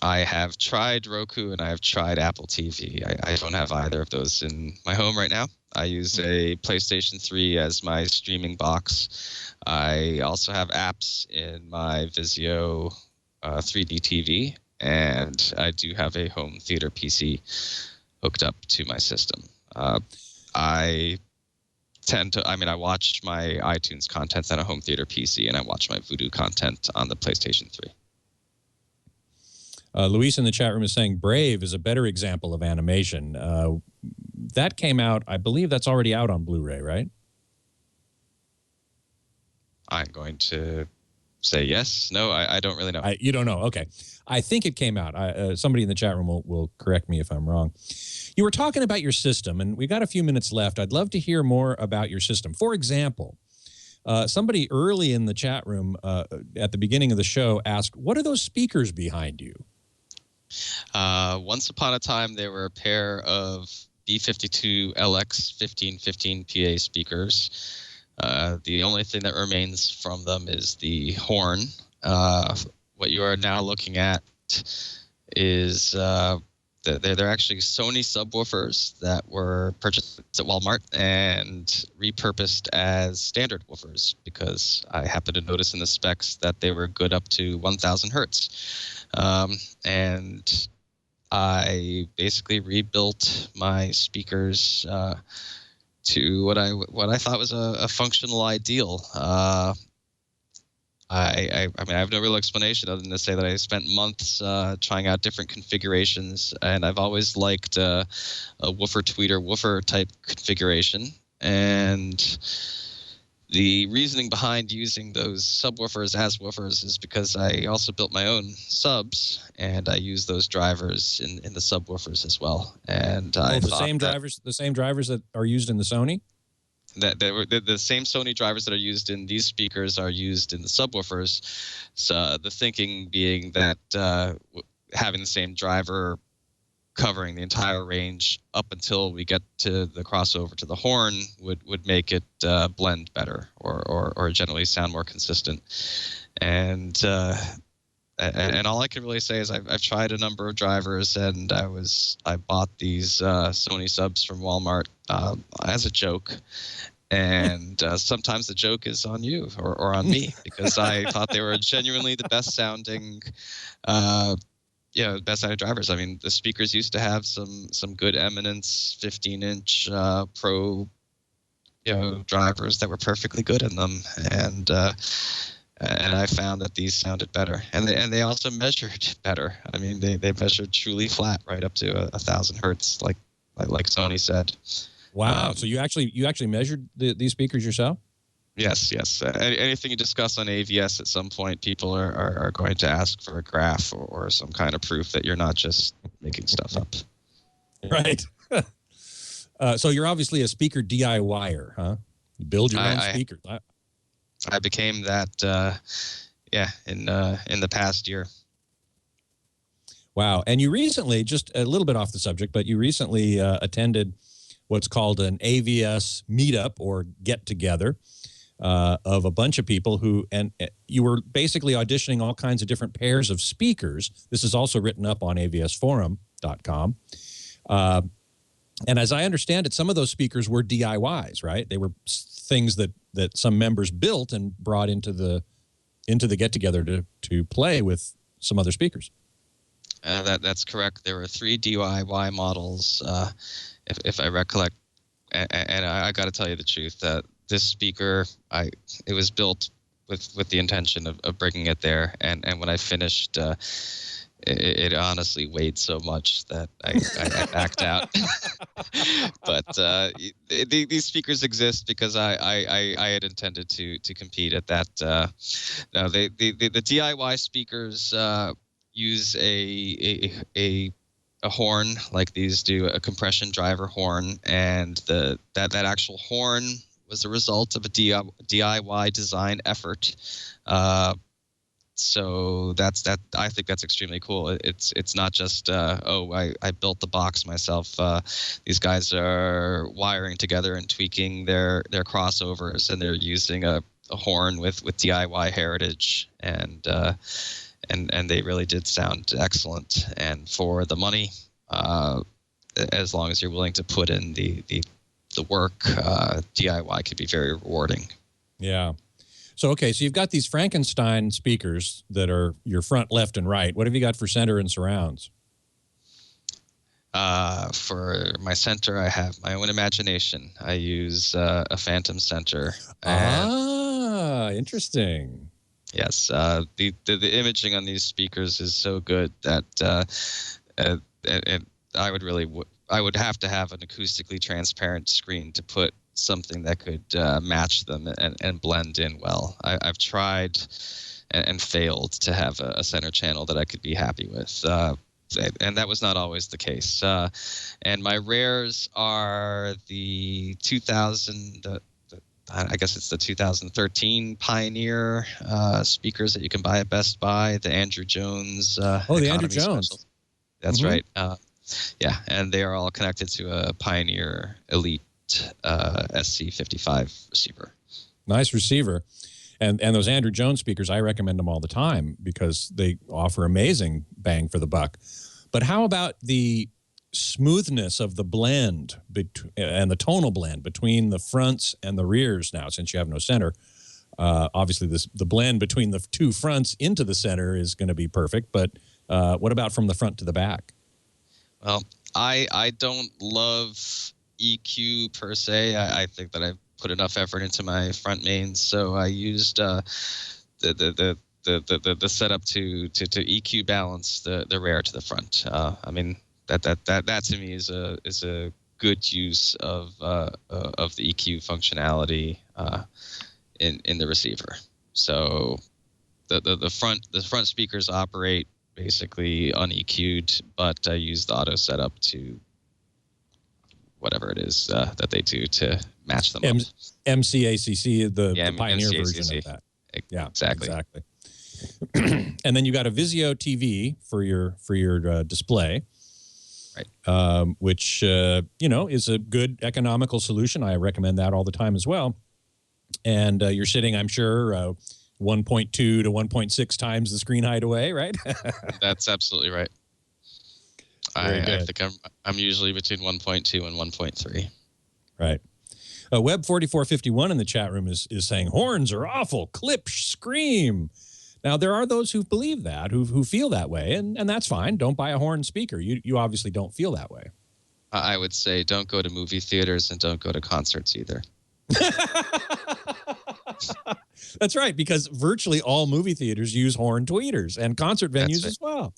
I have tried Roku and I have tried Apple TV. I don't have either of those in my home right now. I use a PlayStation 3 as my streaming box. I also have apps in my Vizio 3D TV, and I do have a home theater PC hooked up to my system. I watch my iTunes content on a home theater PC, and I watch my Vudu content on the PlayStation 3.
Luis in the chat room is saying Brave is a better example of animation. That came out, I believe that's already out on Blu-ray, right?
I'm going to say yes. No, I don't really know.
You don't know. Okay. I think it came out. Somebody in the chat room will correct me if I'm wrong. You were talking about your system, and we got a few minutes left. I'd love to hear more about your system. For example, somebody early in the chat room at the beginning of the show asked, what are those speakers behind you?
Once upon a time, there were a pair of B52 LX 1515 PA speakers. The only thing that remains from them is the horn. What you are now looking at is they're actually Sony subwoofers that were purchased at Walmart and repurposed as standard woofers because I happened to notice in the specs that they were good up to 1,000 hertz. And I basically rebuilt my speakers to what I thought was a functional ideal. I mean, I have no real explanation other than to say that I spent months trying out different configurations, and I've always liked a woofer tweeter woofer type configuration. And the reasoning behind using those subwoofers as woofers is because I also built my own subs, and I use those drivers in the subwoofers as well. And
the same drivers that are used in the Sony?
The same Sony drivers that are used in these speakers are used in the subwoofers. So the thinking being that having the same driver covering the entire range up until we get to the crossover to the horn would make it blend better or generally sound more consistent. And all I can really say is I've tried a number of drivers, and I bought these Sony subs from Walmart as a joke. And sometimes the joke is on you or on me because I thought they were genuinely the best sounding best sounding drivers. I mean, the speakers used to have some good Eminence 15-inch Pro drivers that were perfectly good in them, and I found that these sounded better, and they also measured better. I mean, they measured truly flat, right up to 1,000 hertz, like Sony said.
Wow! So you actually measured these speakers yourself?
Yes. Anything you discuss on AVS at some point, people are going to ask for a graph or some kind of proof that you're not just making stuff up.
Right. So you're obviously a speaker DIYer, huh? You build your own speakers.
I became that, in the past year.
Wow. And you recently, just a little bit off the subject, but you recently attended what's called an AVS meetup or get-together of a bunch of people and you were basically auditioning all kinds of different pairs of speakers. This is also written up on avsforum.com. And as I understand it, some of those speakers were DIYs, right? They were things that some members built and brought into the get-together to play with some other speakers.
That's correct. There were 3 DIY models, if I recollect. And I got to tell you the truth that this speaker, it was built with the intention of bringing it there. And when I finished, it honestly weighed so much that I backed out. But these speakers exist because I had intended to compete at that. No, the DIY speakers use a horn like these do, a compression driver horn, and that actual horn was a result of a DIY design effort. So that's I think that's extremely cool. It's not just I built the box myself. These guys are wiring together and tweaking their crossovers, and they're using a horn with DIY heritage, and they really did sound excellent. And for the money, as long as you're willing to put in the work, DIY can be very rewarding.
Yeah. So, okay, so you've got these Frankenstein speakers that are your front, left, and right. What have you got for center and surrounds?
For my center, I have my own imagination. I use a Phantom center.
Interesting.
Yes, the imaging on these speakers is so good that I would have to have an acoustically transparent screen to put something that could match them and blend in well. I've tried and failed to have a center channel that I could be happy with, and that was not always the case. And my rares are the 2000. I guess it's the 2013 Pioneer speakers that you can buy at Best Buy. The Andrew Jones.
The Andrew Jones.
Special. That's right. Yeah, and they are all connected to a Pioneer Elite SC55 receiver.
Nice receiver. And those Andrew Jones speakers, I recommend them all the time because they offer amazing bang for the buck. But how about the smoothness of the blend and the tonal blend between the fronts and the rears now, since you have no center? Obviously, the blend between the 2 fronts into the center is going to be perfect. But what about from the front to the back?
Well, I don't love EQ per se. I think that I've put enough effort into my front mains, so I used the setup to EQ balance the rear to the front. I mean that to me is a good use of the EQ functionality in the receiver. So the front speakers operate basically uneq'd, but I use the auto setup to whatever it is that they do to match them up.
MCACC, the Pioneer version of that. Yeah, exactly. And then you got a Vizio TV for your display,
right?
Which is a good economical solution. I recommend that all the time as well. And you're sitting, I'm sure, 1.2 to 1.6 times the screen height away, right?
That's absolutely right. I think I'm usually between 1.2 and 1.3.
Right. Web4451 in the chat room is saying horns are awful. Clip, scream. Now there are those who believe that, who feel that way, and that's fine. Don't buy a horn speaker. You obviously don't feel that way.
I would say don't go to movie theaters and don't go to concerts either.
That's right, because virtually all movie theaters use horn tweeters and concert venues as well.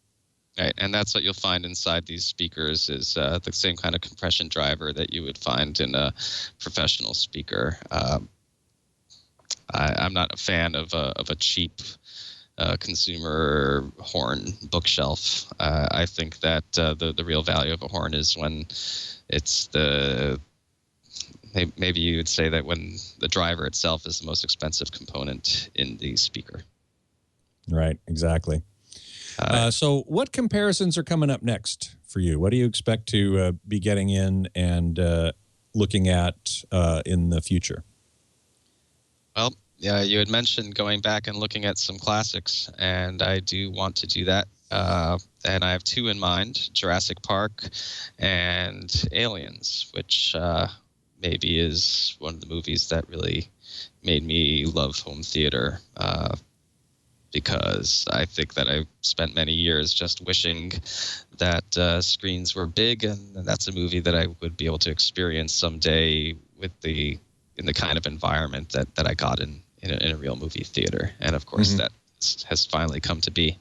Right, and that's what you'll find inside these speakers is the same kind of compression driver that you would find in a professional speaker. I'm not a fan of a cheap consumer horn bookshelf. I think that the real value of a horn is when it's maybe you would say that when the driver itself is the most expensive component in the speaker.
Right, exactly. So what comparisons are coming up next for you? What do you expect to be getting in and looking at in the future?
Well, yeah, you had mentioned going back and looking at some classics, and I do want to do that. And I have 2 in mind, Jurassic Park and Aliens, which maybe is one of the movies that really made me love home theater. because I think that I've spent many years just wishing that screens were big, and that's a movie that I would be able to experience someday in the kind of environment that I got in a real movie theater. And of course that has finally come to be.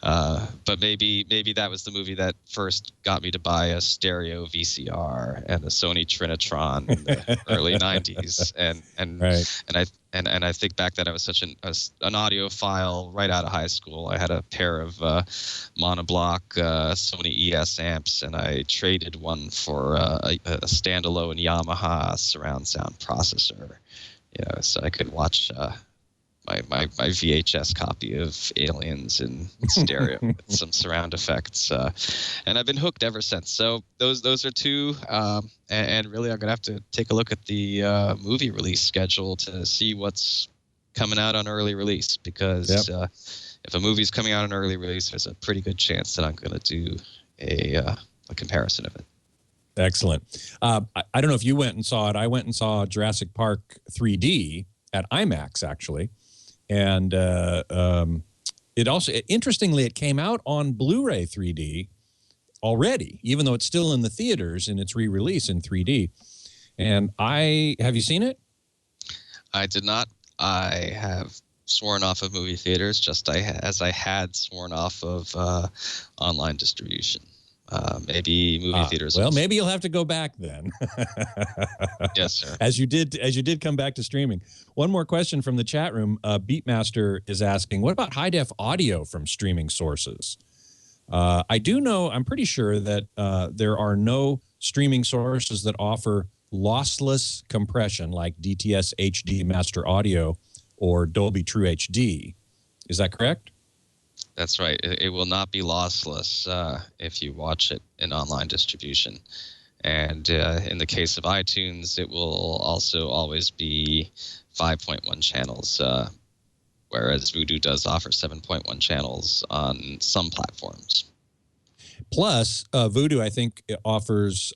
But maybe that was the movie that first got me to buy a stereo VCR and a Sony Trinitron in the early 90s. And I think back that I was such an audiophile right out of high school. I had a pair of monoblock Sony ES amps, and I traded one for a standalone Yamaha surround sound processor. So I could watch my VHS copy of Aliens in stereo with some surround effects, and I've been hooked ever since. So those are two, and really I'm gonna have to take a look at the movie release schedule to see what's coming out on early release, because if a movie's coming out on early release, there's a pretty good chance that I'm gonna do a comparison of it. Excellent.
I don't know if you went and saw it. I went and saw Jurassic Park 3D at IMAX, actually. And it also, interestingly, it came out on Blu-ray 3D already, even though it's still in the theaters in its re-release in 3D. And have you seen it?
I did not. I have sworn off of movie theaters, just as I had sworn off of online distribution. Maybe movie theaters.
Well, maybe you'll have to go back then.
Yes, sir.
As you did come back to streaming. One more question from the chat room. Beatmaster is asking, what about high def audio from streaming sources? I do know, I'm pretty sure that there are no streaming sources that offer lossless compression like DTS HD Master Audio or Dolby True HD. Is that correct?
That's right. It will not be lossless if you watch it in online distribution. And in the case of iTunes, it will also always be 5.1 channels, whereas Vudu does offer 7.1 channels on some platforms.
Plus, Vudu, I think, offers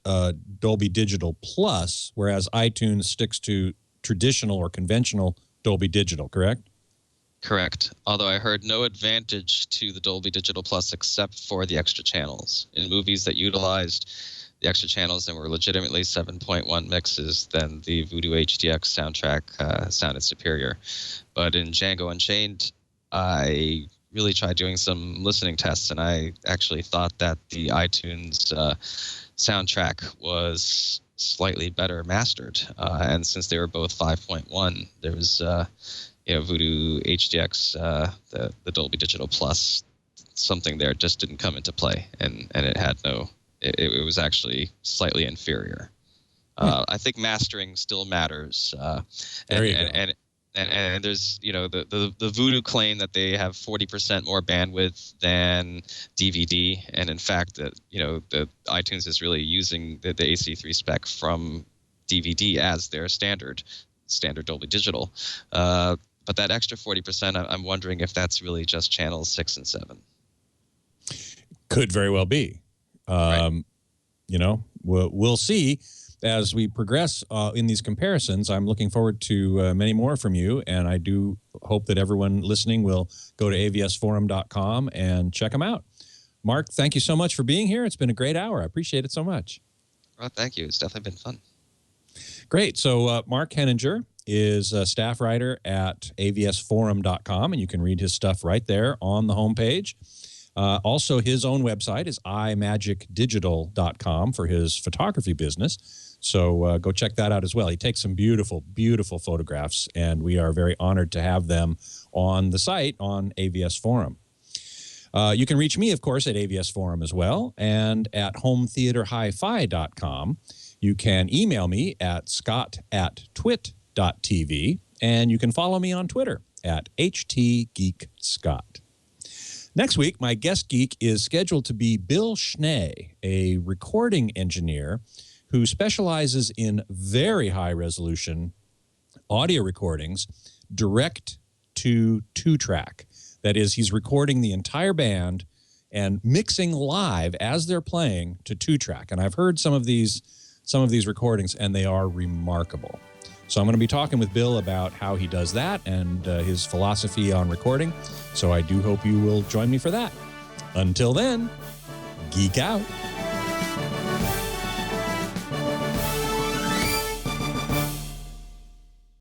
Dolby Digital Plus, whereas iTunes sticks to traditional or conventional Dolby Digital, correct?
Correct. Although I heard no advantage to the Dolby Digital Plus except for the extra channels. In movies that utilized the extra channels and were legitimately 7.1 mixes, then the Vudu HDX soundtrack sounded superior. But in Django Unchained, I really tried doing some listening tests, and I actually thought that the iTunes soundtrack was slightly better mastered. And since they were both 5.1, there was Vudu HDX, the Dolby Digital Plus, something there just didn't come into play, and it had it was actually slightly inferior. I think mastering still matters. And there's, the Vudu claim that they have 40% more bandwidth than DVD, and in fact that the iTunes is really using the AC3 spec from DVD as their standard Dolby Digital. But that extra 40%, I'm wondering if that's really just channels 6 and 7.
Could very well be.
Right.
We'll see as we progress in these comparisons. I'm looking forward to many more from you, and I do hope that everyone listening will go to avsforum.com and check them out. Mark, thank you so much for being here. It's been a great hour. I appreciate it so much.
Well, thank you. It's definitely been fun.
Great. So Mark Henninger is a staff writer at avsforum.com, and you can read his stuff right there on the homepage. Also, his own website is imagicdigital.com for his photography business. So go check that out as well. He takes some beautiful, beautiful photographs, and we are very honored to have them on the site on AVS Forum. You can reach me, of course, at AVS Forum as well, and at hometheaterhifi.com. You can email me at scott@twit.tv, and you can follow me on Twitter at htgeekscott. Next week, my guest geek is scheduled to be Bill Schnee, a recording engineer who specializes in very high-resolution audio recordings direct to two-track. That is, he's recording the entire band and mixing live as they're playing to two-track. And I've heard some of these recordings, and they are remarkable. So I'm going to be talking with Bill about how he does that and his philosophy on recording. So I do hope you will join me for that. Until then, geek out.